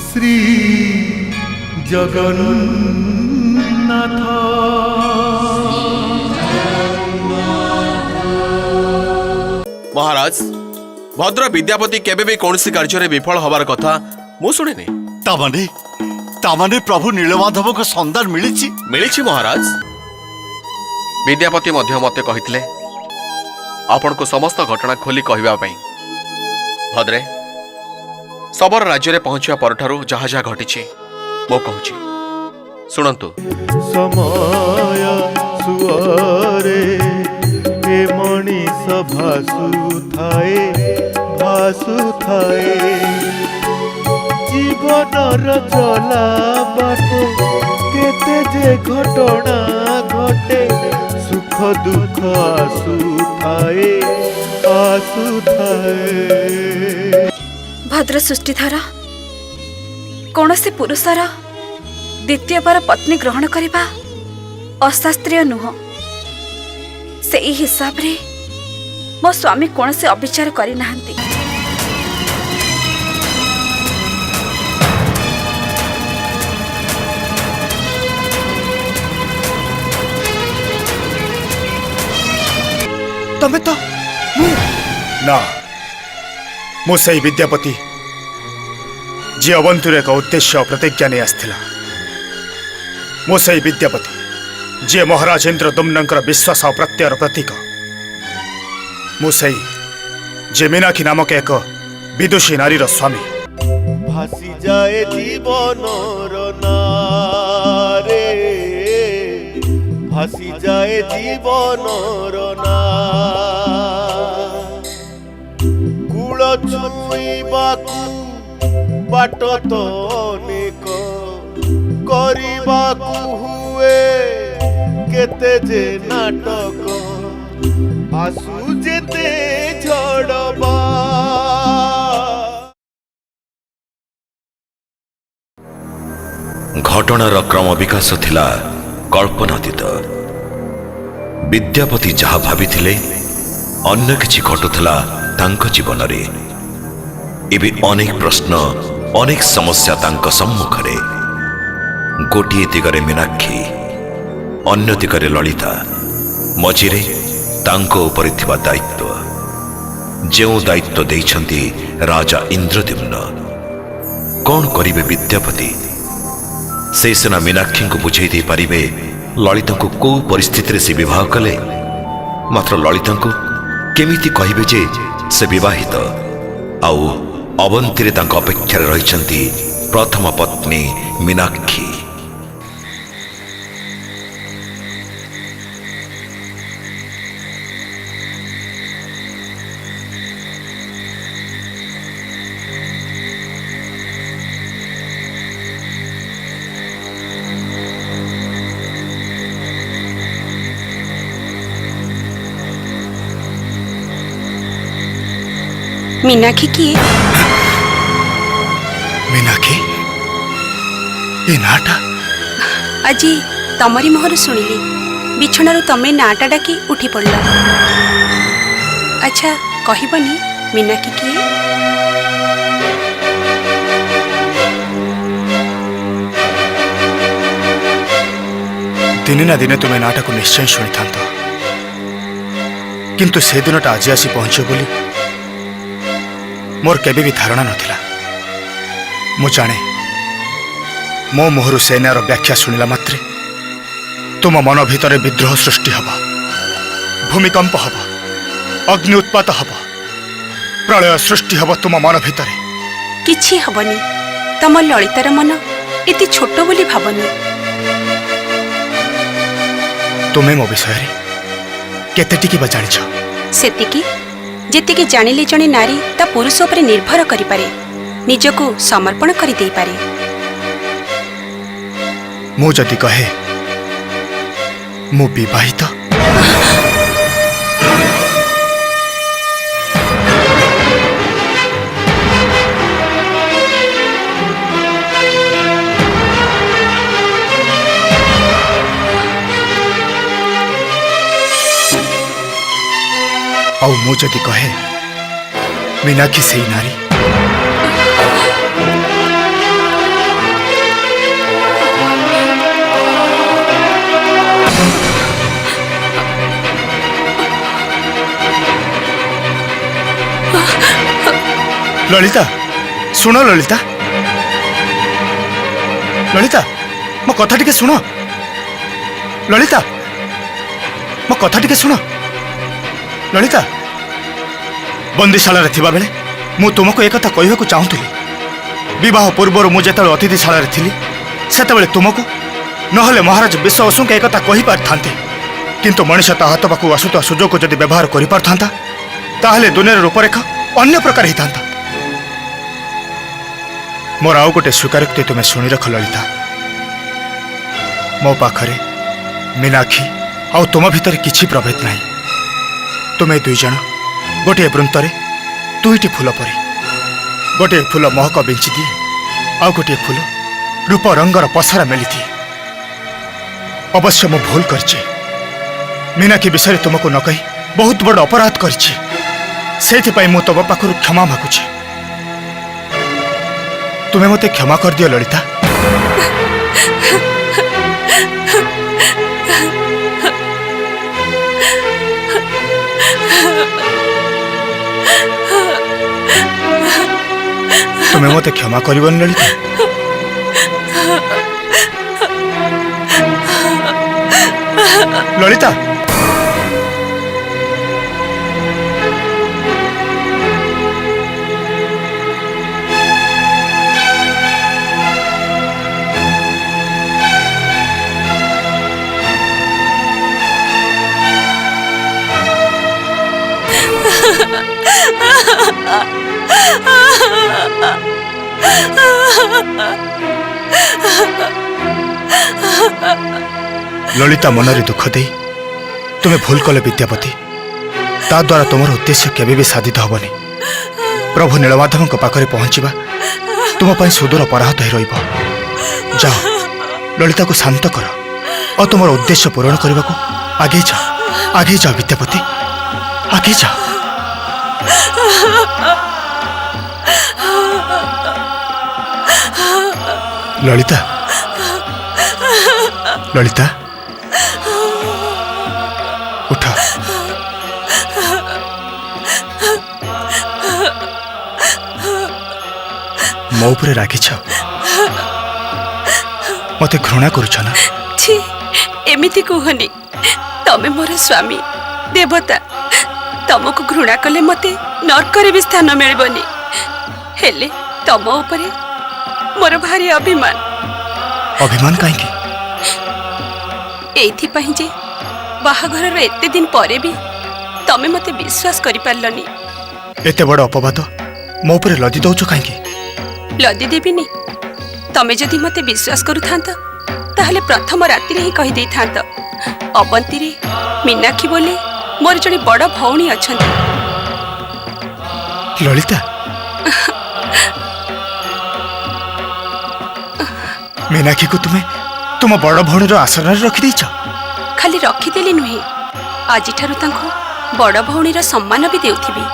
श्री जगन्नाथ महाराज भद्र विद्यापति केबे भी कौन कार्य विफल हबार कथा मु शुणिनी तामाने प्रभु नीलमाधव को संदान मिली महाराज विद्यापति मते कहितले आपण को समस्त घटना खोली कहवा भद्रे सबल राज्य रे पहुंचवा परठारु जहा जहा घटी मो कहूची सुनंतु। समय सुअरे ए मनीष भासु थाए जीवनर चला बाटे केते जे घटना घटे सुख दुख आसु थाए भद्र सृष्टिधर कौन से पुरुषर द्वितीय बार पत्नी ग्रहण करने अशास्त्रीय नुह से हिसाब रे मो स्वामी कौन से अविचार करना तमे तो ना मुझे विद्यापति जी अवंतुर एक उद्देश्य प्रतिज्ञा नहीं आसला मुझे विद्यापति जी महाराज इंद्रदुम्नंकर विश्वास और प्रत्ययर प्रतीक मुझे जे मीनाक्षी नामक एक विदुषी नारीर स्वामी भासी जाए जीवन रे भासी जाए जीवन छुईबाकू बाट तो अनेक करिबाकू हुए केते जे नाटक आसु जेते झड़बा। घटनार क्रम विकास थिला कल्पनातीत। विद्यापति जहा भाविथिले अन्य किछि घटुथला तांको जीवन रे। एबे अनेक प्रश्न अनेक समस्या तांको सम्मुखरे। गोटिए दिगरे मीनाक्षी अन्य दिगरे ललिता मझिरे तांको उपरि थिबा दायित्व जेउ दायित्व देइछन्ति राजा इंद्रद्युम्न कौन करिवे विद्यापति से सिना मीनाक्षी को बुझाई दे पारिबे ललिता को कौ परिस्थिति से विवाह कले मात्र ललिता को केमिति कहिबे जे से विवाहित आउ अवंती तांको अपेक्षा रहिछन्ति प्रथम पत्नी मीनाक्षी। मीनाक्षी किए? मीनाक्षी ये नाटा आज तमरी मोहर शुणिली बिछणारू तमे नाटा डाकी उठी पड़ल। अच्छा कहबनी मीनाक्षी किए? दिने ना दिने तुम्हें नाटा को निश्चय शुणी था किंतु से दिनटा आज आसी पहुंचे बोली मोर केबे भी धारणा नथिला। मु जाने मो मुहरु सेनार व्याख्या शुणिला मात्रे तुम मन भितर विद्रोह सृष्टि हब, भूमिकंप हब, अग्नि उत्पात हब, प्रलय सृष्टि हब तुम मन भितर। किछि हबनी तम ललितार मन एति छोट बोली भाबनी। तुम्हें मो विषय केते टिकी बा जानिछ? सेतिकी जेतिके जानिले जणे नारी ता पुरुष उपरे निर्भर करि पारे, निजको समर्पण करि देई पारे। मु जदि कहे मु विवाहित, ଆଉ ମୁଁ ଯଦି କହେ मीनाक्षी ସେଇ ନାରୀ, ललिता सुन, ललिता ललिता मो कथा टिके सुन, ललिता मो कथा टिके सुन। ललिता बंदीशाला थिबा बेले मु तुमको एक कथा कहवाक चाहूली। विवाह पूर्वर मु जेतबेले अतिथिशाला थिली सेतबेले तुमको नहले महाराज विश्वासुक एक कथा कहि पारथांते, किंतु मनुष्य ता हाथ पाखु आसुता सुजोग को जदि व्यवहार करि पारथांता ताहले दुनियार रूपरेखा अन्य प्रकार हितांता। मोर आउ गोटे स्वीकारोक्ति तुम्हें शुणी रख ललिता, मो पाखरे मीनाक्षी आउ तुम भितर किछि प्रभेद नहीं। तुम्हें दुई जन गोटे वृंतरे दुईटी फूल परी, गोटे फूल महक बिंची दिए, आउ गोटे फूल रूप रंगर पसारा मेली दिए। अवश्य मु भूल करछि, मीनाक्षी विषय तुमको न कही बहुत बड़ अपराध करछि, सेथिपाई मु तुम पाखरु क्षमा मागुछि। तुम्हें मते क्षमा कर दियो ललिता। तुम्हें मते क्षमा करबन ललिता। ललिता ललिता मनरे दुख दे तुम्हें भूल कले विद्यापति, ता द्वारा तुम उद्देश्य केबे भी साधित हबनी। प्रभु नीलमाधव पाखरे पहुंचवा तुम पर सुदूर पराहत ही रहिब। जाओ ललिता को शांत कर और तुम उद्देश्य पूरण करने को आगे जाओ विद्यापति, आगे जाओ। ललिता ललिता उठ। मो उपरे रागिछ, मते घृणा करुछ ना? छी, एमिति कहनी। तमे मोर स्वामी देवता, तमको घृणा कले मते नरकरे भी स्थान मिलबनी। हेले तम उपरे मोर भारी अभिमान। अभिमान कहीं? एइथिपाई जे बाहाघरर एते दिन परे भी तमे मते विश्वास करि पारलनी। एते बड़ अपवाद मो उपरे लदी दउछ कहीं? लदी देबिनी। तमे जदि मते विश्वास करूथांत ताहले प्रथम राति रे ही कहि देथांत अबंती रे मीनाक्षी बोले मोर जणी बड़ भौणी अछंती। ललिता मीनाक्षी को तुम्हें तुम बड़ भौणीर आसन रखी देछ? खाली रखिदेली नुहे, आज ठारू तांको बड़ भौणीर सम्मान भी देउथिबी।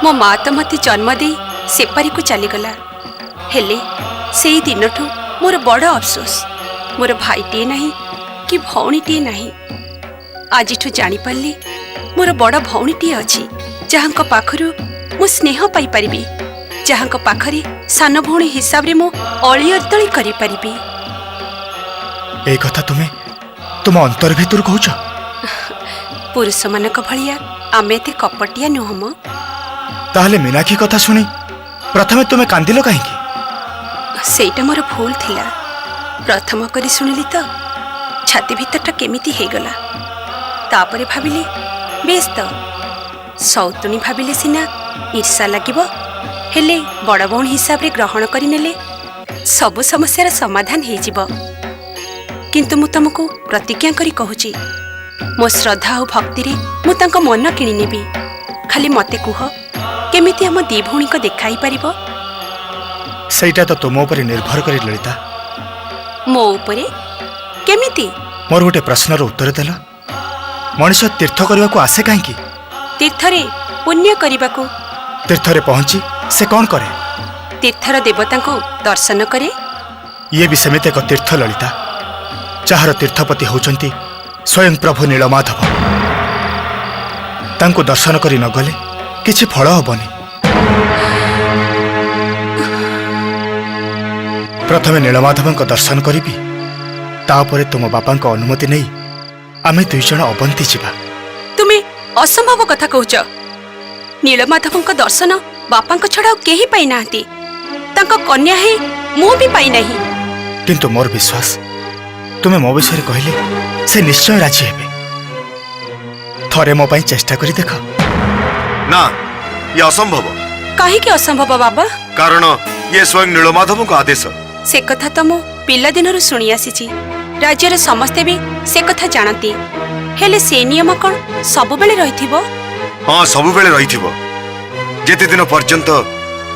मो माँ तो मते जन्म दे सेपारी को चलीगला, हेले सेई दिनठू मोर बड़ अफसोस। मोर भाईटे नहीं कि भौणीटे नहीं। आजिठू जानी पारली मोर बड़ भौणीटे अछि जहांक पाखरु मु स्नेह पाई परिबी, जहांक पाखरे सान भौणी हिसाब रे मु अळी अतळी करि परिबी। ए कथा तुम्हें तुम अंतर भितर कहूछ? पुरुष मानक भलिया आमे एते कपटिया नुहम। ताहले मीनाक्षी कथा सुनी प्रथमे तुम्हें कांदिल कहीं? सेटा मोर भूल थिला। प्रथम करी सुनिली तो छाती भीतरटा केमिति हेगला। तापरे भाबिली बेस तो सौतुणी भाविले सिना ईर्षा लगिब, हेले बड़ भौणी हिसाब रे ग्रहण करिनेले सबु समस्यार समाधान हो जिवो। किंतु मु तुमको प्रतिज्ञा करी कहूची, मो श्रद्धा और भक्ति रे मु तांको मन किणी नेबी। खाली मते कुह केमिति हम दी भौणी को देखाई परिबो? ସେଇଟା ତ ତୁମ ଉପରେ ନିର୍ଭର କରେ ଲଳିତା। मो उपरे केमिति? ମୋର ଗୋଟେ ପ୍ରଶ୍ନର ଉତ୍ତର ଦେଲ। ମଣିଷ ତୀର୍ଥ କରିବାକୁ ଆସେ କାହିଁକି? तीर्थरे पुण्य करिबाकू। ତୀର୍ଥରେ ପହଞ୍ଚି ସେ କ'ଣ କରେ? तीर्थर देवता को दर्शन करे। ଇଏ ବି ସେମିତି ଏକ ତୀର୍ଥ ଲଳିତା, ଯାହାର ତୀର୍ଥପତି ହେଉଛନ୍ତି ସ୍ୱୟଂ ପ୍ରଭୁ ନୀଳମାଧବ। ତାଙ୍କୁ ଦର୍ଶନ କରି ନଗଲେ କିଛି ଫଳ ହେବନି। ପ୍ରଥମେ ନୀଳମାଧବଙ୍କ ଦର୍ଶନ କରିବି, ତାପରେ ତୁମ ବାପାଙ୍କ ଅନୁମତି ନେଇ ଆମେ ଦୁଇ ଜଣ ଅବନ୍ତୀ ଯିବା। तुमे असंभव कथा कहूच। नीलमाधवଙ୍କ दर्शन बापाଙ୍କ छड़ा केही पाई नाहंती। तांको कन्या है मु भी पाई नहीं। କିନ୍ତୁ ମୋର ବିଶ୍ୱାସ, ତୁମେ ମୋ ବିଷୟରେ କହିଲେ ସେ ନିଶ୍ଚୟ ରାଜି ହେବେ। ଥରେ ମୋ ପାଇଁ ଚେଷ୍ଟା କରି ଦେଖ। ନା, ये असंभव। काहे के असंभव बाबा? कारण ये स्वयं नीलमाधव को आदेश। से कथा तो मु पिला दिनरु सुनी आसीची। राज्यर समस्ते भी से कथा जानती। हेले से नियम कौन सब बेले रहिथिबो? हाँ, सबु बेले रहिथिबो। जेते दिन पर्यंत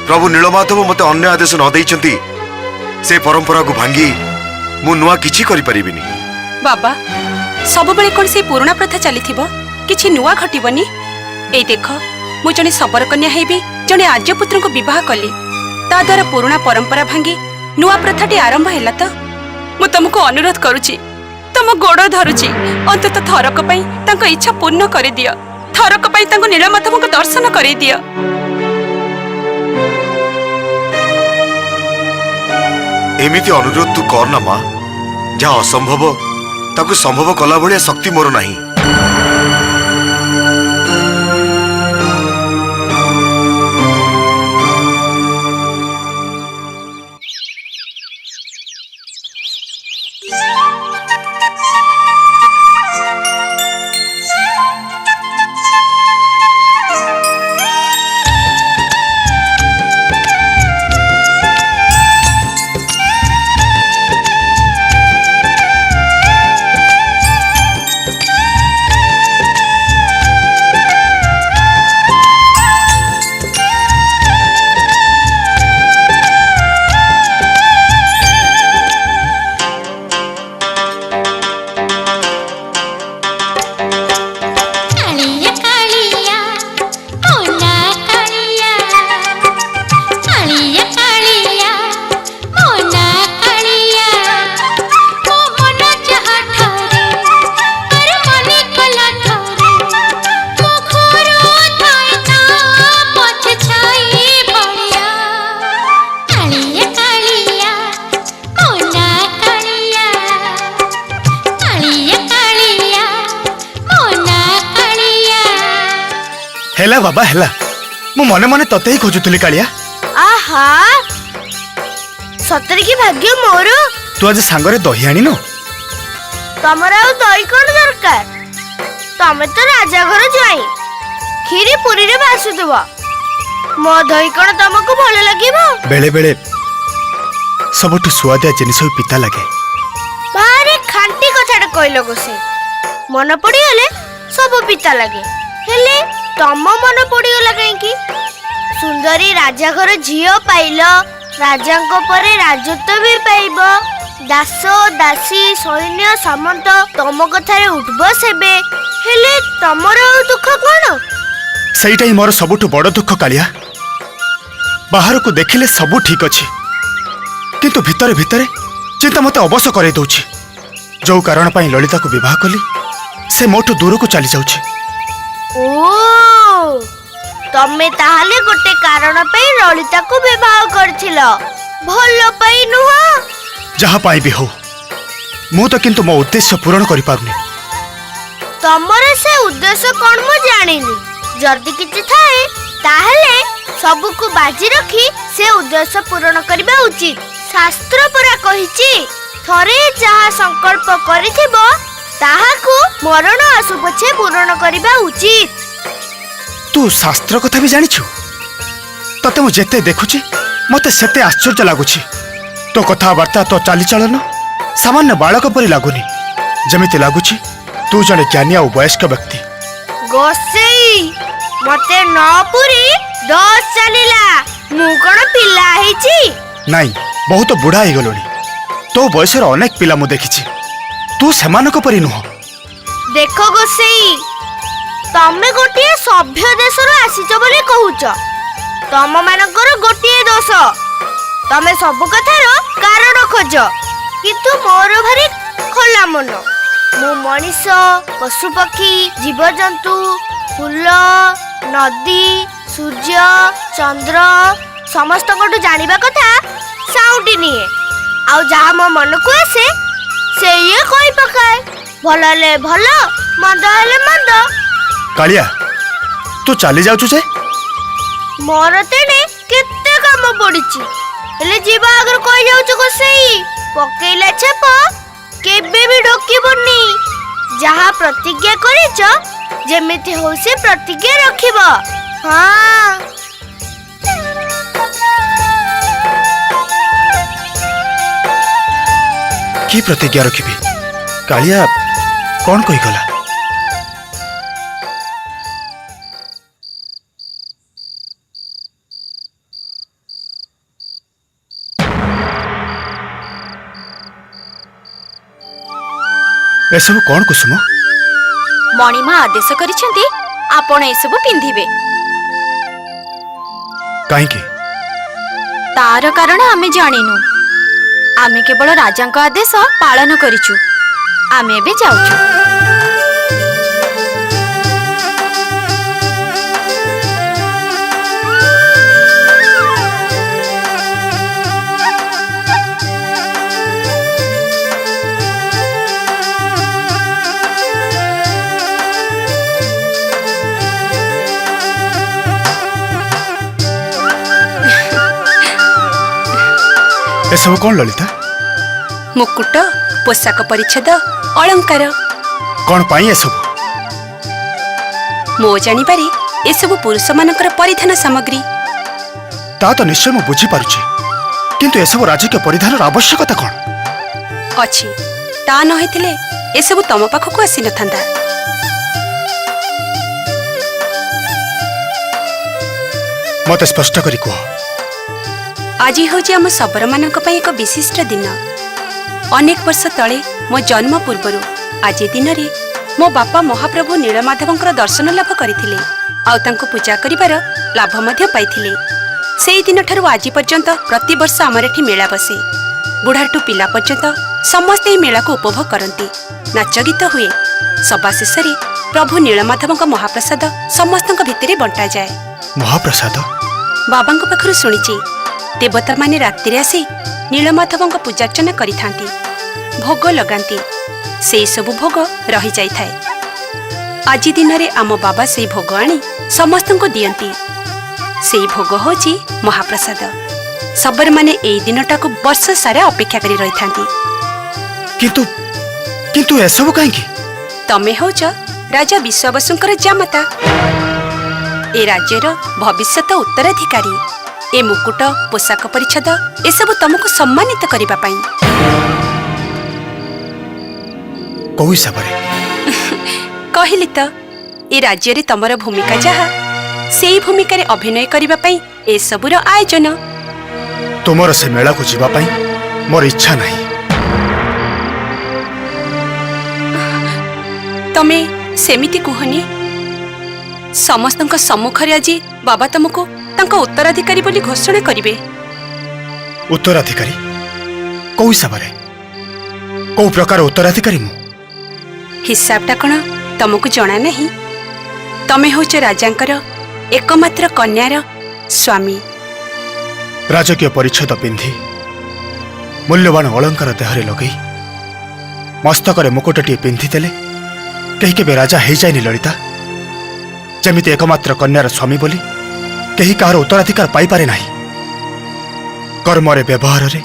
प्रभु नीलमाधव मते अन्य आदेश न देइचंती, से परंपरा को भांगी मु नुआ किछि करि परिबिनी। बाबा सब बेले कौन से पुराना प्रथा चलीथिबो? किछि नुआ घटिबनी? ए देख, मु जने सबर कन्या हेबी जने आर्यपुत्र को विवाह कली। ता द्वारा पुराना परंपरा भांगी नुआ प्रथाटी आरंभ हैला। तो मु तुमको अनुरोध करूची, तुम गोड़ धरुची, अंतत थरक पई तांको इच्छा पूर्ण करि दियो। थरक पई तांको नीलमाधव को दर्शन करि दियो। एमिति अनुरोध तू कर ना माँ। जहाँ असंभव ताकू संभव कला भलिया शक्ति मोर नहीं। ହେଲା ବାବା ହେଲା, ମୁଁ ମନେ ମନେ ତତେ ହିଁ ଖୋଜୁଥିଲି କାଳିଆ। आहा सतरे की भाग्य मोर। ତୁ ଆଜି ସାଙ୍ଗରେ ଦହି ଆଣିନୁ? तमर आउ दही कौन दरकार? तमे तो राजा घर जाई खीरी पुरी रे भासुथबो। मो दही कौन तुमको भल लागिबो? बेले बेले सबठु सुआदिया जिनिस भी पिता लगे। बारे खांटी कथाटा कहलो गोसे मन पड़ी गले सब पिता लगे। हेले तम मन पड़ी गला कहीं? सुंदरी राजा घर झियो पाइल, राजा परे राजत्व भी पाइब। दास दासी सैन्य सामंत तम कथारे उठबस हेबे। हेले तमर दुख कौन? ସେଇଟା ହିଁ ମୋର ସବୁଠୁ ବଡ଼ ଦୁଃଖ କାଳିଆ। ବାହାରକୁ ଦେଖିଲେ ସବୁ ଠିକ ଅଛି, କିନ୍ତୁ ଭିତରେ ଭିତରେ ଚିନ୍ତା ମୋତେ ଅବଶ କରାଇ ଦେଉଛି। ଯୋଉ କାରଣ ପାଇଁ ଲଳିତାକୁ ବିବାହ କଲି, ସେ ମୋଠୁ ଦୂରକୁ ଚାଲି ଯାଉଛି। ओ तमे ताहाले गोटे कारण पे ललिता को विवाह करथिल, भलो पई नुह? ଯାହା ପାଇଁ ବି ହଉ, ମୁଁ ତ କିନ୍ତୁ ମୋ ଉଦ୍ଦେଶ୍ୟ ପୂରଣ କରିପାରୁନି। तमर से उद्देश्य कौन मु जानिनी। जदि किछि थाए ताहाले सबको बाजी रखी से उद्देश्य पूर्ण करबा उचित। शास्त्र परा कहिछि थरे जहा संकल्प करिथिबो ତାହାକୁ ମରଣ ଆସୁ ପଛେ ପୂରଣ କରିବା ଉଚିତ। ତୁ ଶାସ୍ତ୍ର କଥା ବି ଜାଣିଛୁ? ତତେ ମୁଁ ଯେତେ ଦେଖୁଛି ମତେ ସେତେ ଆଶ୍ଚର୍ଯ୍ୟ ଲାଗୁଛି। ତୋ କଥାବାର୍ତ୍ତା, ତୋ ଚାଲିଚଳନ ସାମାନ୍ୟ ବାଳକ ପରି ଲାଗୁନି। ଯେମିତି ଲାଗୁଛି ତୁ ଜଣେ ଜ୍ଞାନୀ ଆଉ ବୟସ୍କ ବ୍ୟକ୍ତି। ଗୋସେଇ ମତେ 9 ପୁରି 10 ଚାଲିଲା। ମୁଁ କଣ ପିଲା ହେଇଛି? ନାଇଁ, ବହୁତ ବୁଢା ହେଇଗଲୁଣି। ତୋ ବୟସର ଅନେକ ପିଲା ମୁଁ ଦେଖିଛି, ତୁ ସେମାନଙ୍କ ପରି ନୁହଁ। ଦେଖ ଗୋସେଇ, ତମେ ଗୋଟିଏ ସଭ୍ୟ ଦେଶରୁ ଆସିଛ ବୋଲି କହୁଛ। ତମ ମାନଙ୍କର ଗୋଟିଏ ଦୋଷ, ତମେ ସବୁ କଥାର କାରଣ ଖୋଜ। କିନ୍ତୁ ମୋର ଭାରି ଖୋଲା ମନ। ମୁଁ ମଣିଷ, ପଶୁପକ୍ଷୀ, ଜୀବଜନ୍ତୁ, ଫୁଲ, ନଦୀ, ସୂର୍ଯ୍ୟ, ଚନ୍ଦ୍ର ସମସ୍ତଙ୍କଠୁ ଜାଣିବା କଥା ସାଉଁଟି ନିଏ। ଆଉ ଯାହା ମୋ ମନକୁ ଆସେ ସେଇଏ କହି ପକାଏ। ଭଲ ହେଲେ ଭଲ, ମନ୍ଦ ହେଲେ ମନ୍ଦ। କାଳିଆ, ତୁ ଚାଲି ଯାଉଛୁ ଯେ? ମୋର ତେଣେ କେତେ କାମ ପଡିଛି, ହେଲେ ଯିବା ଆଗରୁ କହି ଯାଉଛୁ ଗୋସେଇ, ପକେଇଲା ଛାପ କେବେ ବି ଢୋକିବନି। ଯାହା ପ୍ରତିଜ୍ଞା କରିଛ ଯେମିତି ହଉ ସେ ପ୍ରତିଜ୍ଞା ରଖିବ। ହଁ। କି ପ୍ରତିଜ୍ଞା ରଖିବି? କାଳିଆ କଣ କହିଗଲା? ଏସବୁ କଣ କୁସୁମ? ମଣିମା ଆଦେଶ କରିଛନ୍ତି ଆପଣ ଏସବୁ ପିନ୍ଧିବେ। କାହିଁକି? ତାର କାରଣ ଆମେ ଜାଣିନୁ। ଆମେ କେବଳ ରାଜାଙ୍କ ଆଦେଶ ପାଳନ କରିଛୁ। ଆମେ ଏବେ ଯାଉଛୁ। ଏସବୁ କଣ ଲଳିତା? ମୁକୁଟ, ପୋଷାକ ପରିଚ୍ଛଦ, ଅଳଙ୍କାର। କଣ ପାଇଁ ଏସବୁ? ମୋ ଜାଣିବାରେ ଏସବୁ ପୁରୁଷମାନଙ୍କର ପରିଧାନ ସାମଗ୍ରୀ। ତା ତ ନିଶ୍ଚୟ ମୁଁ ବୁଝିପାରୁଛି, କିନ୍ତୁ ଏସବୁ ରାଜକୀୟ ପରିଧାନର ଆବଶ୍ୟକତା କଣ? ଅଛି, ତା ନ ହେଇଥିଲେ ଏସବୁ ତମ ପାଖକୁ ଆସିନଥାନ୍ତା। ମତେ ସ୍ପଷ୍ଟ କରି କୁହ। ଆଜି ହେଉଛି ଆମ ଶବରମାନଙ୍କ ପାଇଁ ଏକ ବିଶିଷ୍ଟ ଦିନ। ଅନେକ ବର୍ଷ ତଳେ ମୋ ଜନ୍ମ ପୂର୍ବରୁ ଆଜି ଦିନରେ ମୋ ବାପା ମହାପ୍ରଭୁ ନୀଳମାଧବଙ୍କର ଦର୍ଶନ ଲାଭ କରିଥିଲେ, ଆଉ ତାଙ୍କୁ ପୂଜା କରିବାର ଲାଭ ମଧ୍ୟ ପାଇଥିଲେ। ସେହି ଦିନଠାରୁ ଆଜି ପର୍ଯ୍ୟନ୍ତ ପ୍ରତିବର୍ଷ ଆମର ଏଠି ମେଳା ବସେ। ବୁଢ଼ାଠୁ ପିଲା ପର୍ଯ୍ୟନ୍ତ ସମସ୍ତେ ଏହି ମେଳାକୁ ଉପଭୋଗ କରନ୍ତି। ନାଚ ଗୀତ ହୁଏ। ସଭା ଶେଷରେ ପ୍ରଭୁ ନୀଳମାଧବଙ୍କ ମହାପ୍ରସାଦ ସମସ୍ତଙ୍କ ଭିତରେ ବଣ୍ଟାଯାଏ। ମହାପ୍ରସାଦ? ବାବାଙ୍କ ପାଖରୁ ଶୁଣିଛି, ଦେବତାମାନେ ରାତିରେ ଆସି ନୀଳମାଧବଙ୍କ ପୂଜାର୍ଚ୍ଚନା କରିଥାନ୍ତି, ଭୋଗ ଲଗାନ୍ତି। ସେଇ ସବୁ ଭୋଗ ରହିଯାଇଥାଏ। ଆଜି ଦିନରେ ଆମ ବାବା ସେଇ ଭୋଗ ଆଣି ସମସ୍ତଙ୍କୁ ଦିଅନ୍ତି। ସେଇ ଭୋଗ ହେଉଛି ମହାପ୍ରସାଦ। ଶବରମାନେ ଏଇ ଦିନଟାକୁ ବର୍ଷ ସାରା ଅପେକ୍ଷା କରି ରହିଥାନ୍ତି। କିନ୍ତୁ କିନ୍ତୁ ଏସବୁ କାହିଁକି? ତମେ ହେଉଛ ରାଜା ବିଶ୍ୱାବସୁଙ୍କର ଜାମାତା, ଏ ରାଜ୍ୟର ଭବିଷ୍ୟତ ଉତ୍ତରାଧିକାରୀ। ଏ ମୁକୁଟ, ପୋଷାକ ପରିଚ୍ଛଦ ଏସବୁ ତମକୁ ସମ୍ମାନିତ କରିବା ପାଇଁ। କୋଉ ହିସାବରେ? କହିଲି ତ, ଏ ରାଜ୍ୟରେ ତମର ଭୂମିକା ଯାହା, ସେଇ ଭୂମିକାରେ ଅଭିନୟ କରିବା ପାଇଁ ଏସବୁର ଆୟୋଜନ। ତୁମର ସେ ମେଳାକୁ ଯିବା ପାଇଁ ମୋର ଇଚ୍ଛା ନାହିଁ। ତମେ ସେମିତି କୁହନି। ସମସ୍ତଙ୍କ ସମ୍ମୁଖରେ ଆଜି ବାବା ତମକୁ ତାଙ୍କ ଉତ୍ତରାଧିକାରୀ ବୋଲି ଘୋଷଣା କରିବେ। ଉତ୍ତରାଧିକାରୀ? କୋଉ ହିସାବରେ? କୋଉ ପ୍ରକାର ଉତ୍ତରାଧିକାରୀ ମୁଁ? ହିସାବଟା କ'ଣ ତମକୁ ଜଣା ନାହିଁ? ତମେ ହେଉଛ ରାଜାଙ୍କର ଏକମାତ୍ର କନ୍ୟାର ସ୍ୱାମୀ। ରାଜକୀୟ ପରିଚ୍ଛଦ ପିନ୍ଧି, ମୂଲ୍ୟବାନ ଅଳଙ୍କାର ଦେହରେ ଲଗେଇ, ମସ୍ତକରେ ମୁକୁଟଟିଏ ପିନ୍ଧିଦେଲେ କେହି କେବେ ରାଜା ହେଇଯାଏନି ଲଳିତା। ଯେମିତି ଏକମାତ୍ର କନ୍ୟାର ସ୍ୱାମୀ ବୋଲି କେହି କାହାର ଉତ୍ତରାଧିକାର ପାଇପାରେ ନାହିଁ। କର୍ମରେ, ବ୍ୟବହାରରେ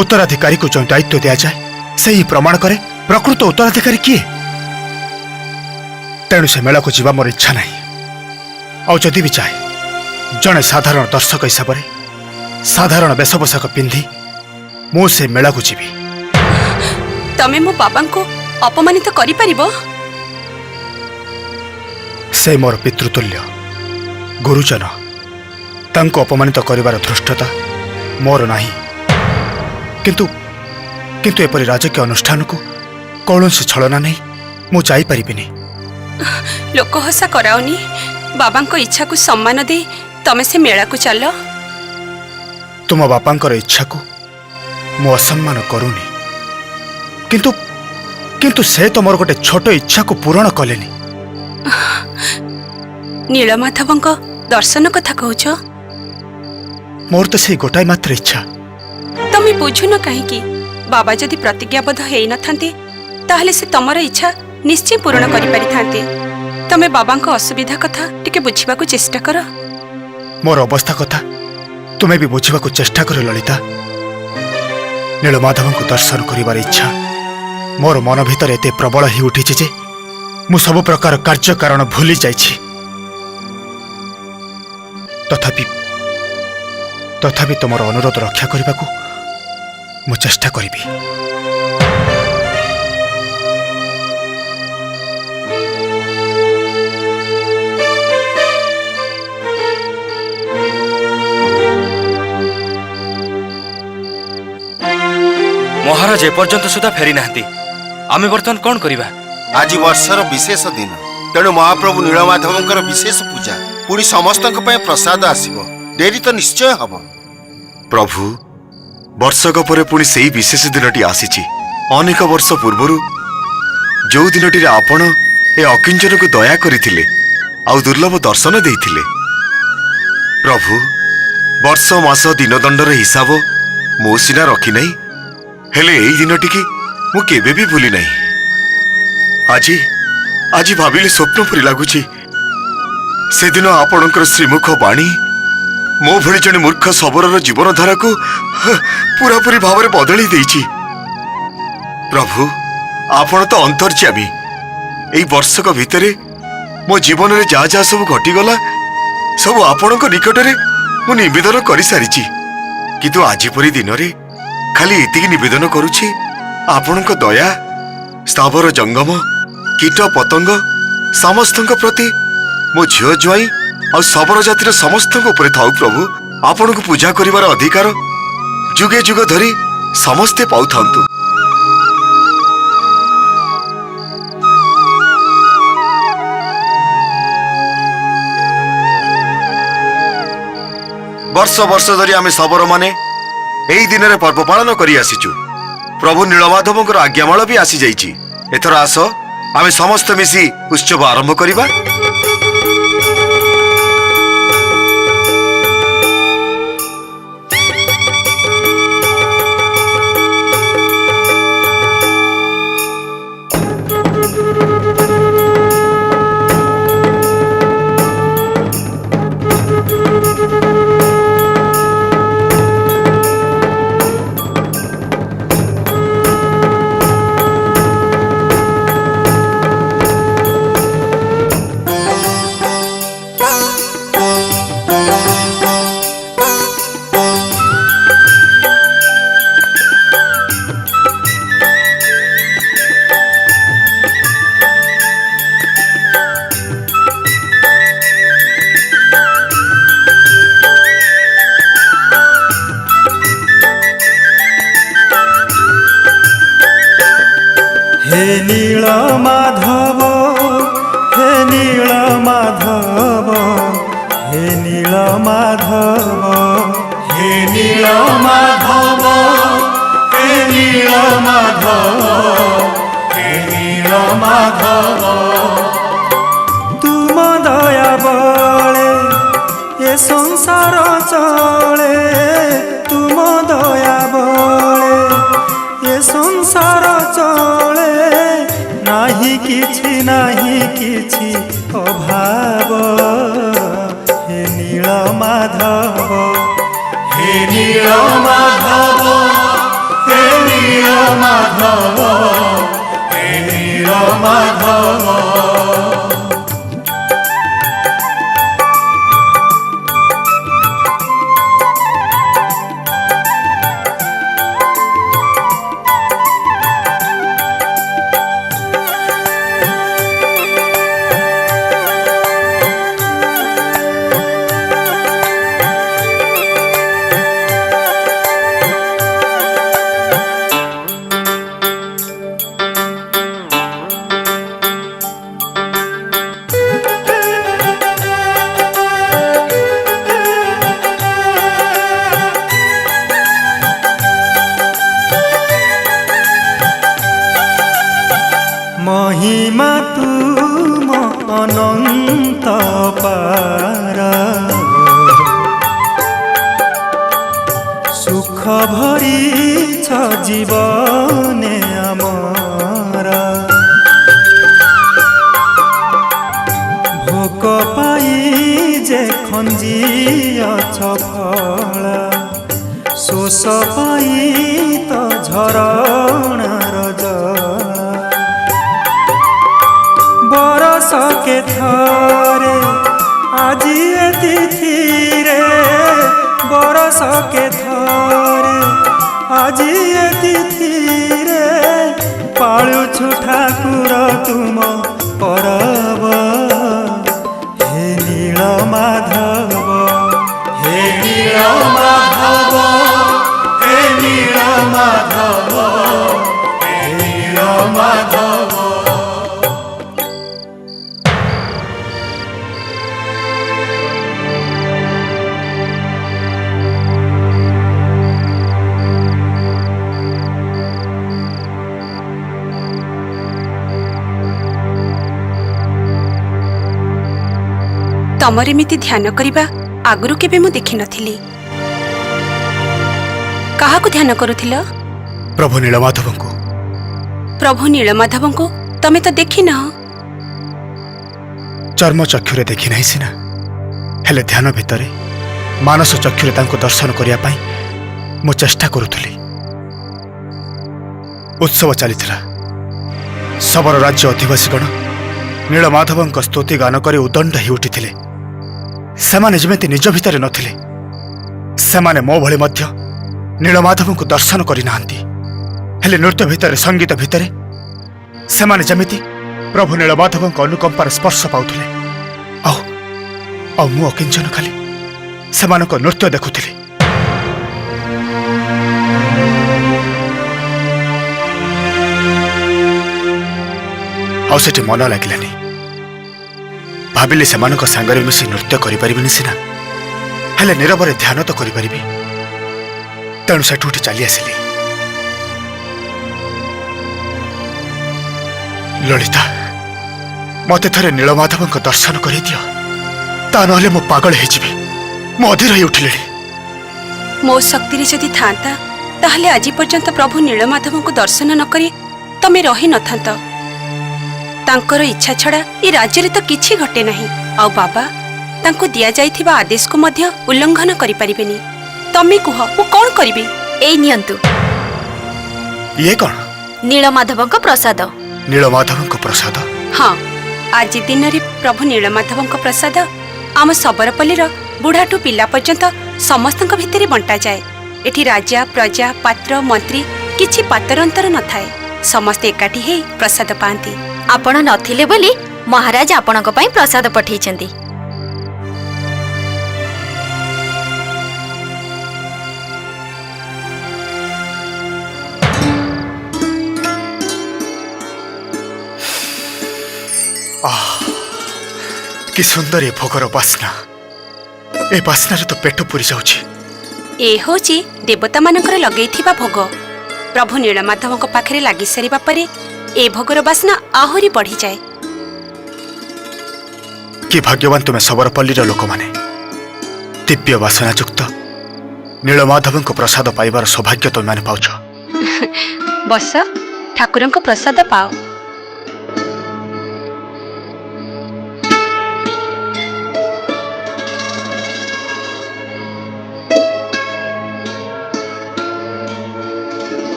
ଉତ୍ତରାଧିକାରୀକୁ ଯେଉଁ ଦାୟିତ୍ୱ ଦିଆଯାଏ ସେହି ପ୍ରମାଣ କରେ प्रकृत उत्तराधिकारी किए? तेणु से मेला को जीवा मोर इच्छा नहीं। और जदि भी चाहे जड़े साधारण दर्शक हिसाब से साधारण वेश पोशाक पिंधि मु से मेला को जीवी। तमे मो बाबा को अपमानित करि परिबो? से मोर पितृतुल्य गुरुजन, तांको अपमानित करिवार धृष्टता मोर नहीं। किंतु किंतु एपरि राजकीय अनुष्ठान को कौन से छलना नहीं मु जाई परिबिनी। लोक हसा कराओनी। बाबा को इच्छा को सम्मान दे तमे से मेला को चल। तुम बापांकर इच्छा को मु असम्मान करूनी, किंतु किंतु से तो मोर गोटे छोट इच्छा को पूरण कलेनी। नीलमाधव दर्शन कथा कहूछ? मोर तो से गोटाई मात्र इच्छा। तमे बुझुन कहीं? बाबा जदि प्रतिज्ञाबद्ध हेई न थांते ताहले से तमर इच्छा निश्चय पूर्ण करि पारि थांते। तमे बाबा को असुविधा कथा टिके बुझिबा को चेष्टा कर। मोर अवस्था कथा तुम्हें भी बुझा को चेष्टा कर ललिता। नीलमाधव को दर्शन करिवार इच्छा मोर मन भीतर एते प्रबल ही उठी जे मु सब प्रकार कार्य कारण भूली जाइछि। तथापि तुमर अनुरोध रक्षा करने को मु चेष्टा करिबी। महाराज एपर्यंत सुधा फेरी नाहंती। आमे बर्तमान कौन करिबा? आज वर्षर विशेष दिन, तेणु महाप्रभु नीलमाधवंकर विशेष पूजा, पुणी समस्तक पय प्रसाद आसीबो। डेरी तो निश्चय हब। प्रभु वर्षक परे पुणी सेई विशेष दिनटी आसीची। अनेक वर्ष पूर्वरु जो दिनटी आपण ए अकिंचन को दया करिथिले आउ दुर्लभ दर्शन देइथिले। प्रभु वर्ष मास दिनदंडर हिसाब मो सिना रखी नहीं, हेले एई दिनटी की मु केबे भी भूली नहीं। आज भाविले स्वप्न परि लागुची। से दिन आपणकर श्रीमुख बाणी मो भली जने मूर्ख सबरर जीवन धारा को पूरापूरी भाव में बदली देइछि। प्रभु आपण तो अंतर्यामी। एई वर्षक भितरे मो जीवन में जा जा सब घटीगला सब आपणक निकट में मु निवेदन कर सारी। किंतु आज परी दिन रे खाली एतिकी निवेदन करुछि, आपणक दया स्थावर जंगम कीट पतंग समस्तक प्रति मो झियो ज्वाई और सबर जातिर समस्त उपरे थाउ। प्रभु आपण को पूजा करिवार अधिकार जुगे जुग धरी समस्ते पाउ थांतु। वर्ष वर्ष धरी आमे सबर माने एई दिन रे पर्व पालन करी आसीचु। प्रभु नीलमाधवंकर आज्ञामाल भी आसी जाइछि। एथर आस आमे समस्त मिसी उत्सव आरंभ करिबा। हे नीलमाधव, हे नीलमाधव, हे नीलमाधव, हे नीलमाधव, हे नीलमाधव, हे नीलमाधव। तुम दया बले ये संसार चले, तुम दया बले ये संसार चले। नाही किछि अभाव। हे नीलमाधव, हे नीलमाधव, हे नीलमाधव, ନୀଳମାଧବ महिमा तुम अनंत पार सुख भरी जीवने आमर भोक पाई जे खंजियछ फल शोष पाई तो झरणार जल बरस के थारे आजी ए तिथि रे बरस के थारे आजी ए तिथि रे पाळुछु ठाकुर तुम परब हे नील माधव हे नील माधव हे नील माधव हे नील माधव तमर एमिति ध्यान करिबा आगुरु केबे मु देखि नथिली काहाकु ध्यान करुथिल प्रभु नीलमाधव को प्रभु नीलमाधव को तमे तो देखि न चर्म चक्षुरे देखि नाही सिना हेले ध्यान भितरे मानस चक्षुरे तांको दर्शन करिया पाई मु चेष्टा करुथली उत्सव चलीथिला सबर राज्य अधिवासीगण नीलमाधवଙ୍କ स्तुति गान करी उदंड ही उठिथिले सेमाने जेमिति निज भितरे नथिले सेमाने मो भଳି ମଧ୍ୟ नीलमाधवଙ୍କୁ दर्शन करि नांती हेले नृत्य भितरे संगीत भितरे सेमाने जेमिति प्रभु नीलमाधवଙ୍କ अनुकंपार स्पर्श पाउथिले आउ मु अकिंचन खाली सेमानक नृत्य देखुथिली आउ सेठी मन लागिलानी भाविले सेमानक सांगरे मिसी नृत्य करिपारिबिनी सिना हेले नीरवरे ध्यान तो करिपारिबी तेणु सेठू उठी चली आसिली ललिता मते थरे नीलमाधवଙ୍କ दर्शन करि दियो ता नहले मो पागल हे जिबी मो अधीर ही उठिले मो शक्ति रे जदि थांता ताहले आज पर्यंत प्रभु नीलमाधव को दर्शन न करी तमे रही नथांत तांकर इच्छा छड़ा ए राज्य रे तो किछि घटे नाही आ बाबा तांको दिया जाइथिबा आदेश को मध्य उल्लंघन करि परिबेनी तमे कुह मु कोन करबी एई नियंतु ये कोन नीलमाधवଙ୍କ प्रसाद नीलमाधवଙ୍କ प्रसाद हाँ आज दिन रे प्रभु नीलमाधवଙ୍କ प्रसाद आम सबरपल्लीर बुढ़ाठू पिला पर्यंत समस्तଙ୍କ भितरे बंटा जाए एठी राजा प्रजा पात्र मंत्री किछि पातरंतर न थाए समस्त एकाठी हे प्रसाद पांती आपण नथिले बोली महाराज आपणक पई प्रसाद पठेइछंती कि सुंदर ये भोगर बास्ना ए बास्ना तो पेट पुरी जाउछि ए होची देवता मानकर लगेइथिबा भोग प्रभु नीलमाधवଙ୍କ पाखरे लागि सरीबा परे ए भोगर बास्ना आहुरी बढ़ी जाए कि भाग्यवान तुम्हें सबरपल्लीर लोक माने दिव्य वासना युक्त नीलमाधवଙ୍କ प्रसाद पाइबार सौभाग्य तुम माने पाउछ बस ठाकुरଙ୍କ प्रसाद पाओ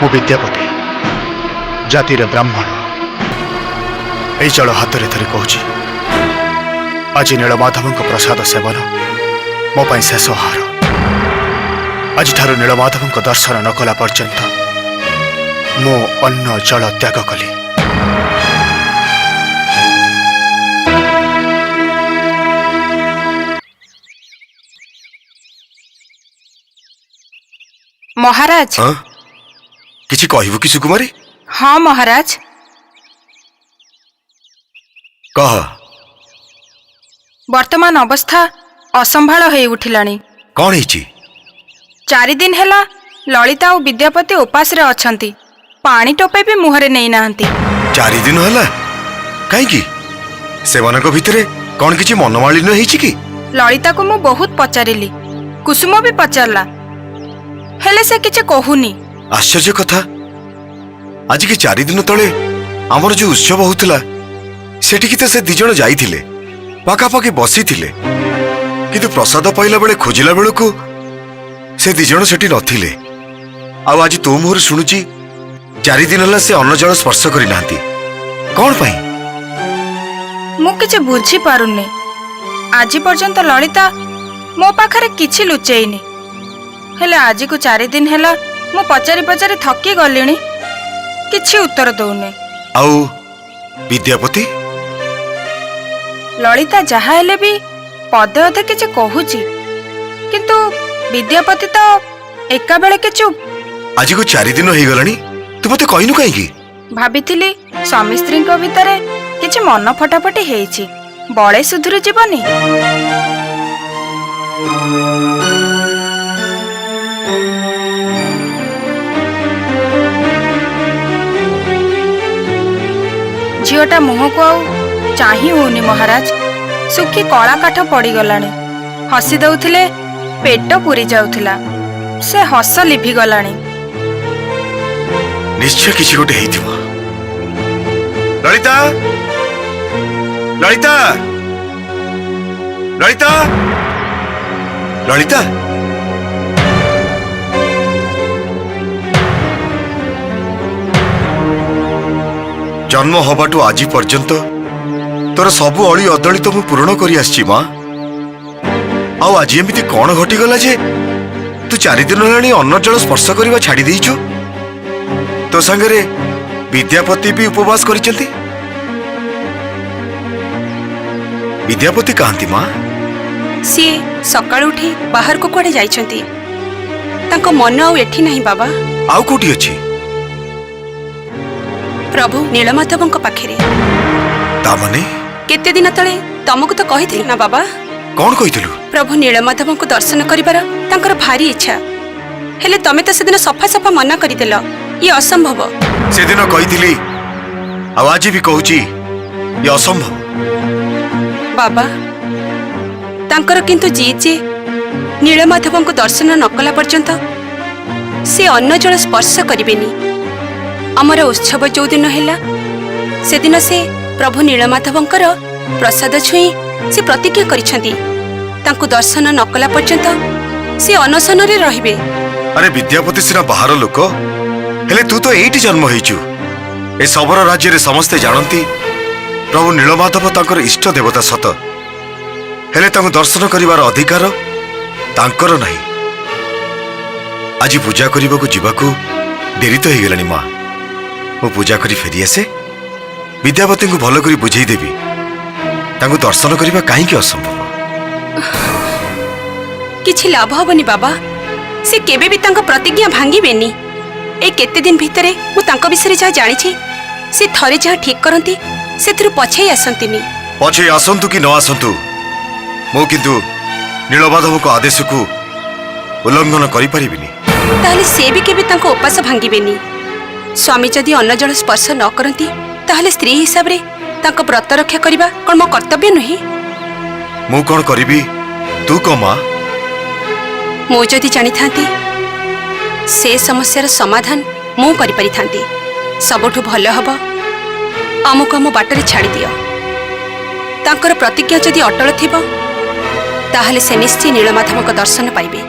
ମୁଁ ବିଦ୍ୟାପତି ଜାତିର ବ୍ରାହ୍ମଣ ଏଇ ଜଳ ହାତରେ ଧରି କହୁଛି ଆଜି ନୀଳମାଧବଙ୍କ ପ୍ରସାଦ ସେବନ ମୋ ପାଇଁ ଶେଷ ଆହାର। ଆଜିଠାରୁ ନୀଳମାଧବଙ୍କ ଦର୍ଶନ ନ କଲା ପର୍ଯ୍ୟନ୍ତ ମୁଁ ଅନ୍ନ ଜଳ ତ୍ୟାଗ କଲି। ମହାରାଜ। ହଁ କିଛି କହିବୁ କି ସୁକୁମାରୀ? ହଁ ମହାରାଜ। କହ। ବର୍ତ୍ତମାନ ଅବସ୍ଥା ଅସମ୍ଭାଳ ହେଇ ଉଠିଲାଣି। କଣ ହେଇଛି? 4 ଦିନ ହେଲା ଲଳିତା ଆଉ ବିଦ୍ୟାପତି ଉପାସରେ ଅଛନ୍ତି। ପାଣି ଟୋପେ ବି ମୁହଁରେ ନେଇନାହାନ୍ତି। 4 ଦିନ ହେଲା? କାହିଁକି? ସେମାନଙ୍କ ଭିତରେ କଣ କିଛି ମନମାଳିନ୍ୟ ହେଇଛି କି? ଲଳିତାକୁ ମୁଁ ବହୁତ ପଚାରିଲି, କୁସୁମ ବି ପଚାରିଲା, ହେଲେ ସେ କିଛି କହୁନି। ଆଶ୍ଚର୍ଯ୍ୟ କଥା, ଆଜିକି 4 ଦିନ ତଳେ ଆମର ଯୋଉ ଉତ୍ସବ ହଉଥିଲା ସେଠିକି ତ ସେ 2 ଜଣ ଯାଇଥିଲେ, ପାଖାପାଖି ବସିଥିଲେ, କିନ୍ତୁ ପ୍ରସାଦ ପାଇଲା ବେଳେ ଖୋଜିଲା ବେଳକୁ ସେ 2 ଜଣ ସେଠି ନଥିଲେ। ଆଉ ଆଜି ତୋ ମୁହଁରୁ ଶୁଣୁଛି 4 ଦିନ ହେଲା ସେ ଅନ୍ନ ଜଳ ସ୍ପର୍ଶ କରିନାହାନ୍ତି। କଣ ପାଇଁ? ମୁଁ କିଛି ବୁଝିପାରୁନି। ଆଜି ପର୍ଯ୍ୟନ୍ତ ଲଳିତା ମୋ ପାଖରେ କିଛି ଲୁଚେଇନି, ହେଲେ ଆଜିକୁ 4 ଦିନ ହେଲା ମୁଁ ପଚାରି ପଚାରି ଥକି ଗଲିଣି, କିଛି ଉତ୍ତର ଦଉନି। ଆଉ ବିଦ୍ୟାପତି? ଲଳିତା ଯାହା ହେଲେ ବି ପଦେ ଅଧେ କିଛି କହୁଛି, କିନ୍ତୁ ବିଦ୍ୟାପତି ତ ଏକା ବେଳକେ ଚୁପ୍। ଆଜିକୁ 4 ଦିନ ହେଇଗଲାଣି, ତୁ ମତେ କହିନୁ କାହିଁକି? ଭାବିଥିଲି ସ୍ୱାମୀ ସ୍ତ୍ରୀଙ୍କ ଭିତରେ କିଛି ମନ ଫଟାଫଟି ହେଇଛି, ବଳେ ସୁଧୁରି ଯିବନି। ଝିଅଟା ମୁହଁକୁ ଆଉ ଚାହିଁ ହଉନି ମହାରାଜ। ଶୁଖି କଳା କାଠ ପଡ଼ିଗଲାଣି। ହସି ଦଉଥିଲେ ପେଟ ପୁରି ଯାଉଥିଲା, ସେ ହସ ଲିଭିଗଲାଣି। ନିଶ୍ଚୟ କିଛି ଗୋଟେ ହେଇଥିବ। ଲଳିତା, ଲଳିତା, ଲଳିତା, ଲଳିତା। ଜନ୍ମ ହବାଠୁ ଆଜି ପର୍ଯ୍ୟନ୍ତ ତୋର ସବୁ ଅଳି ଅଦଳି ତ ମୁଁ ପୂରଣ କରି ଆସିଛି ମା। ଆଉ ଆଜି ଏମିତି କଣ ଘଟିଗଲା ଯେ ତୁ 4 ଦିନ ହେଲାଣି ଅନ୍ନ ଜଳ ସ୍ପର୍ଶ କରିବା ଛାଡ଼ି ଦେଇଛୁ? ତୋ ସାଙ୍ଗରେ ବିଦ୍ୟାପତି ବି ଉପବାସ କରିଛନ୍ତି। ବିଦ୍ୟାପତି କାହାନ୍ତି ମା? ସିଏ ସକାଳୁ ଉଠି ବାହାରକୁ କୁଆଡ଼େ ଯାଇଛନ୍ତି। ତାଙ୍କ ମନ ଆଉ ଏଠି ନାହିଁ ବାବା। ଆଉ କୋଉଠି ଅଛି? ପ୍ରଭୁ ନୀଳମାଧବଙ୍କ ପାଖରେ। ତା ମାନେ? କେତେ ଦିନ ତଳେ ତମକୁ ତ କହିଥିଲି ନା ବାବା। କଣ କହିଥିଲୁ? ପ୍ରଭୁ ନୀଳମାଧବଙ୍କୁ ଦର୍ଶନ କରିବାର ତାଙ୍କର ଭାରି ଇଚ୍ଛା, ହେଲେ ତମେ ତ ସେଦିନ ସଫା ସଫା ମନା କରିଦେଲ, ଇଏ ଅସମ୍ଭବ। ସେଦିନ କହିଥିଲି, ଆଉ ଆଜି ବି କହୁଛି, ଇଏ ଅସମ୍ଭବ। ବାବା, ତାଙ୍କର କିନ୍ତୁ ଯେ ନୀଳମାଧବଙ୍କୁ ଦର୍ଶନ ନ କଲା ପର୍ଯ୍ୟନ୍ତ ସେ ଅନ୍ନ ଜଳ ସ୍ପର୍ଶ କରିବେନି। ଆମର ଉତ୍ସବ ଯୋଉଦିନ ହେଲା ସେଦିନ ସେ ପ୍ରଭୁ ନୀଳମାଧବଙ୍କର ପ୍ରସାଦ ଛୁଇଁ ସେ ପ୍ରତିଜ୍ଞା କରିଛନ୍ତି, ତାଙ୍କୁ ଦର୍ଶନ ନ କଲା ପର୍ଯ୍ୟନ୍ତ ସେ ଅନଶନରେ ରହିବେ। ଆରେ ବିଦ୍ୟାପତି ସିନା ବାହାର ଲୋକ, ହେଲେ ତୁ ତ ଏଇଠି ଜନ୍ମ ହେଇଛୁ। ଏ ଶବର ରାଜ୍ୟରେ ସମସ୍ତେ ଜାଣନ୍ତି ପ୍ରଭୁ ନୀଳମାଧବ ତାଙ୍କର ଇଷ୍ଟ ଦେବତା ସତ, ହେଲେ ତାଙ୍କୁ ଦର୍ଶନ କରିବାର ଅଧିକାର ତାଙ୍କର ନାହିଁ। ଆଜି ପୂଜା କରିବାକୁ ଯିବାକୁ ଡେରି ତ ହେଇଗଲାଣି ମା। ମୁଁ ପୂଜା କରି ଫେରିଆସେ, ବିଦ୍ୟାପତିଙ୍କୁ ଭଲ କରି ବୁଝେଇଦେବି ତାଙ୍କୁ ଦର୍ଶନ କରିବା କାହିଁକି ଅସମ୍ଭବ। କିଛି ଲାଭ ହବନି ବାବା, ସେ କେବେ ବି ତାଙ୍କ ପ୍ରତିଜ୍ଞା ଭାଙ୍ଗିବେନି। ଏଇ କେତେ ଦିନ ଭିତରେ ମୁଁ ତାଙ୍କ ବିଷୟରେ ଯାହା ଜାଣିଛି, ସେ ଥରେ ଯାହା ଠିକ୍ କରନ୍ତି ସେଥିରୁ ପଛେଇ ଆସନ୍ତିନି। ପଛେଇ ଆସନ୍ତୁ କି ନ ଆସନ୍ତୁ, ମୁଁ କିନ୍ତୁ ନୀଳମାଧବଙ୍କ ଆଦେଶକୁ ଉଲ୍ଲଂଘନ କରିପାରିବିନି। ତାହେଲେ ସେ ବି କେବେ ତାଙ୍କ ଉପାସ ଭାଙ୍ଗିବେନି। ସ୍ୱାମୀ ଯଦି ଅନ୍ନ ଜଳ ସ୍ପର୍ଶ ନ କରନ୍ତି, ତାହେଲେ ସ୍ତ୍ରୀ ହିସାବରେ ତାଙ୍କ ବ୍ରତ ରକ୍ଷା କରିବା କ'ଣ ମୋ କର୍ତ୍ତବ୍ୟ ନୁହେଁ? ମୁଁ କ'ଣ କରିବି ତୁ କହ ମା। ମୁଁ ଯଦି ଜାଣିଥାନ୍ତି ସେ ସମସ୍ୟାର ସମାଧାନ ମୁଁ କରିପାରିଥାନ୍ତି। ସବୁଠୁ ଭଲ ହବ ଆମକୁ ଆମ ବାଟରେ ଛାଡ଼ିଦିଅ। ତାଙ୍କର ପ୍ରତିଜ୍ଞା ଯଦି ଅଟଳ ଥିବ, ତାହେଲେ ସେ ନିଶ୍ଚୟ ନୀଳମାଧବଙ୍କ ଦର୍ଶନ ପାଇବେ।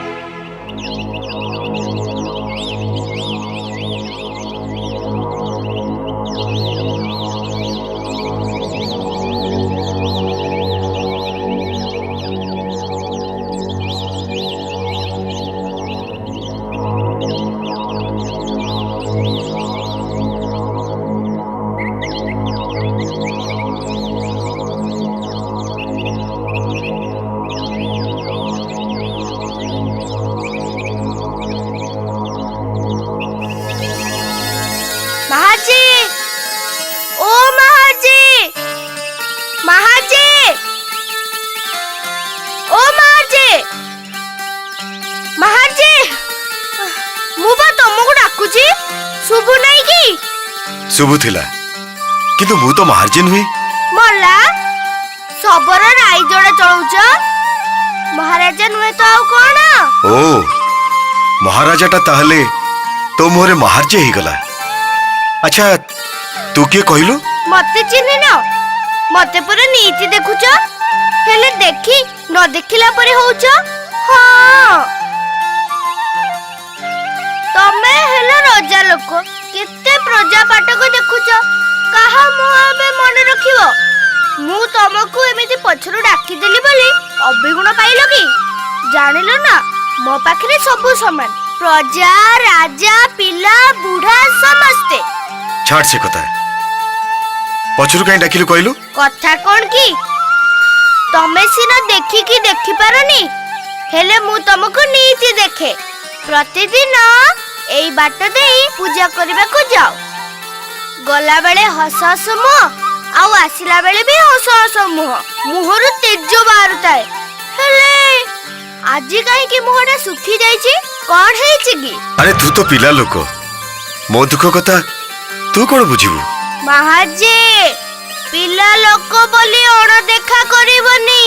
ଲାଗୁଛି ଶୁଭୁ ନାହିଁ କି? ଶୁଭୁଥିଲା କିନ୍ତୁ ମୁଁ ତ ମହାର୍ଜୀ ନୁହେଁ। ମଲା ଶବର ରାଇ ଯୋଡ଼ା ଚଳଉଛ, ମହାରାଜା ନୁହେଁ ତ ଆଉ କଣ? ଓ ମହାରାଜାଟା ତାହେଲେ ତୋ ମୁହଁରେ ମହାର୍ଜୀ ହେଇଗଲା। ଆଚ୍ଛା ତୁ କିଏ କହିଲୁ? ମତେ ଚିହ୍ନିନ? ମତେ ପୁରା ନୀତି ଦେଖୁଛ, ହେଲେ ଦେଖି ନ ଦେଖିଲା ପରି ହଉଛ। ହଁ ତମେ ହେଲ ରଜା ଲୋକ, କେତେ ପ୍ରଜା ପାଟକୁ ଦେଖୁଛ, କାହା ମୁହଁ ଏବେ ମନେ ରଖିବ? ମୁଁ ତମକୁ ଏମିତି ପଛରୁ ଡାକିଦେଲି ବୋଲି ଅବିଗୁଣ ପାଇଲ କି? ଜାଣିଲ ନା ମୋ ପାଖରେ ସବୁ ସମାନ, ପ୍ରଜା ରାଜା ପିଲା ବୁଢା ସମସ୍ତେ। ଛାଡ ସେ କଥା, ପଛରୁ କାହିଁ ଡାକିଲୁ କହିଲୁ? କଥା କଣ କି, ତମେ ସିନା ଦେଖିକି ଦେଖିପାରନି, ହେଲେ ମୁଁ ତମକୁ ନୀତି ଦେଖେ। ପ୍ରତିଦିନ ଏଇ ବାଟ ଦେଇ ପୂଜା କରିବାକୁ ଯାଅ, ଗଲାବେଳେ ହସ ହସ ମୁହଁ, ଆଉ ଆସିଲା ବେଳେ ବି ହସ ହସ ମୁହଁ, ମୁହଁରୁ ତେଜ ବାହାରୁଥାଏ। ହେଲେ ଆଜି କାହିଁକି ମୁହଁଟା ଶୁଖି ଯାଇଛି? କଣ ହେଇଛି କି? ଆରେ ତୁ ତ ପିଲା ଲୋକ, ମୋ ଦୁଃଖ କଥା ତୁ କଣ ବୁଝିବୁ? ମହାଜେ ପିଲା ଲୋକ ବୋଲି ଅଣଦେଖା କରିବନି।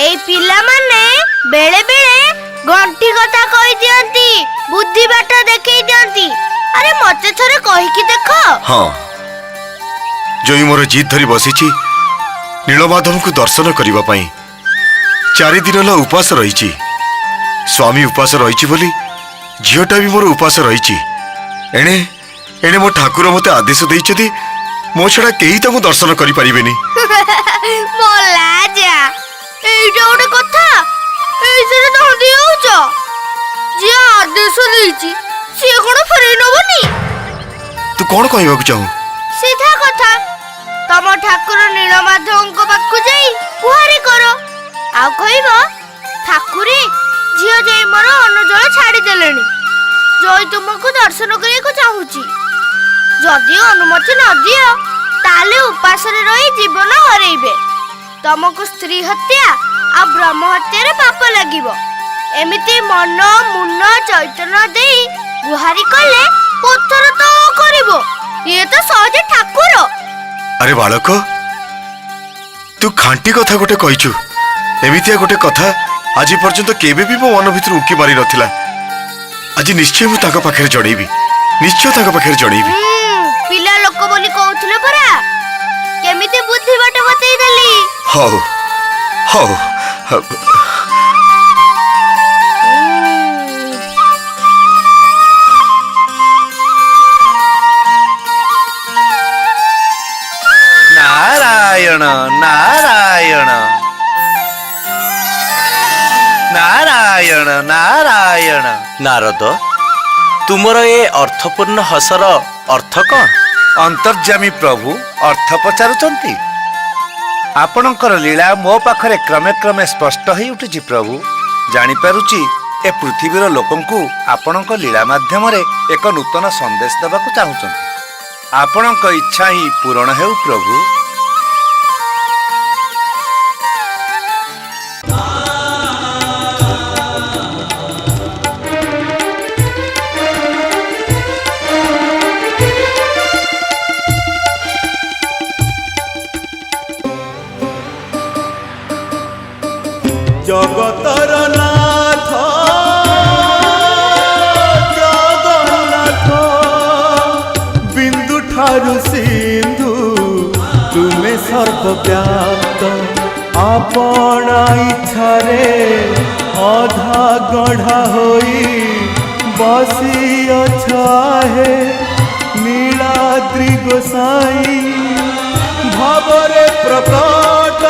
ଏଇ ପିଲାମାନେ ବେଳେ ବେଳେ ଗଣ୍ଠି କଥା କହିଦିଅନ୍ତି, ବୁଦ୍ଧି ବାଟ ଦେଖେଇ ଦିଅନ୍ତି। ଆରେ ମତେ ଥରେ କହିକି ଦେଖ। ହଁ, ଜୟୀ ମୋର ଜିଦ୍ ଧରି ବସିଛି ନୀଳମାଧବଙ୍କୁ ଦର୍ଶନ କରିବା ପାଇଁ। 4 ଦିନ ହେଲା ଉପାସ ରହିଛି। ସ୍ୱାମୀ ଉପାସ ରହିଛି ବୋଲି ଝିଅଟା ବି ମୋର ଉପାସ ରହିଛି। ଏଣେ ଏଣେ ମୋ ଠାକୁର ମତେ ଆଦେଶ ଦେଇଛନ୍ତି ମୋ ଛଡା କେହି ତାଙ୍କୁ ଦର୍ଶନ କରିପାରିବେନି। ମଲା ଯା, ଏଇଟା ଗୋଟେ କଥା? ଏଇଥିରେ ଧନ୍ଦି ହଉଛ? ଯିଏ ଆଦେଶ ଦେଇଛି ସିଏ କଣ ଫେରେଇ ନବନି? ତୁ କଣ କହିବାକୁ ଚାହୁଁ? ସିଧା କଥା, ତମ ଠାକୁର ନୀଳମାଧବଙ୍କ ପାଖକୁ ଯାଇ ଗୁହାରି କର, ଆଉ କହିବ ଠାକୁରେ ଝିଅ ଯାଇ ମୋର ଅନୁଜଳ ଛାଡ଼ିଦେଲେଣି, ଜୟ ତୁମକୁ ଦର୍ଶନ କରିବାକୁ ଚାହୁଁଛି। ଯଦି ଅନୁମତି ନ ଦିଅ ତାହେଲେ ଉପାସରେ ରହି ଜୀବନ ହରେଇବେ। ତମକୁ ସ୍ତ୍ରୀ ହତ୍ୟା ଆଉ ବ୍ରହ୍ମ ହତ୍ୟାରେ ପାପ ଲାଗିବ। ଏମିତି ମନ ମୁନ ଚୈତନ୍ୟ ଦେଇ ଗୁହାରି କଲେ ପଥର ତ କରିବ, ଇଏ ତ ସହଜେ ଠାକୁର। ଆରେ ବାଳକ, ତୁ ଖାଣ୍ଟି କଥା ଗୋଟେ କହିଛୁ। ଏମିତିଆ ଗୋଟେ କଥା ଆଜି ପର୍ଯ୍ୟନ୍ତ କେବେ ବି ମୋ ମନ ଭିତରୁ ଉଙ୍କି ମାରି ନଥିଲା। ଆଜି ନିଶ୍ଚୟ ମୁଁ ତାଙ୍କ ପାଖରେ ଜଣେଇବି, ନିଶ୍ଚୟ ତାଙ୍କ ପାଖରେ ଜଣେଇବି। ପିଲା ଲୋକ ବୋଲି କହୁଥିଲେ ପରା, କେମିତି ବୁଦ୍ଧି ବାଟ ବତେଇ ଦେଲି। ହଉ ହଉ ନାରାୟଣ ନାରାୟଣ ନାରାୟଣ ନାରାୟଣ। ନାରଦ, ତୁମର ଏ ଅର୍ଥପୂର୍ଣ୍ଣ ହସର ଅର୍ଥ କଣ? ଅନ୍ତର୍ଯାମୀ ପ୍ରଭୁ ଅର୍ଥ ପଚାରୁଛନ୍ତି। ଆପଣଙ୍କର ଲୀଳା ମୋ ପାଖରେ କ୍ରମେ କ୍ରମେ ସ୍ପଷ୍ଟ ହେଇ ଉଠୁଛି ପ୍ରଭୁ। ଜାଣିପାରୁଛି ଏ ପୃଥିବୀର ଲୋକଙ୍କୁ ଆପଣଙ୍କ ଲୀଳା ମାଧ୍ୟମରେ ଏକ ନୂତନ ସନ୍ଦେଶ ଦେବାକୁ ଚାହୁଁଛନ୍ତି। ଆପଣଙ୍କ ଇଚ୍ଛା ହିଁ ପୂରଣ ହେଉ ପ୍ରଭୁ। জগতর নাথ জগন্নাথ, বিন্দু ঠারু সিন্ধু তুমে সর্বব্যাপ্ত। আপনা ইচ্ছারে অধা গঢ়া হই বসিଅଛ হে নীলাদ্রি গোসাই। ভাবরে প্রকট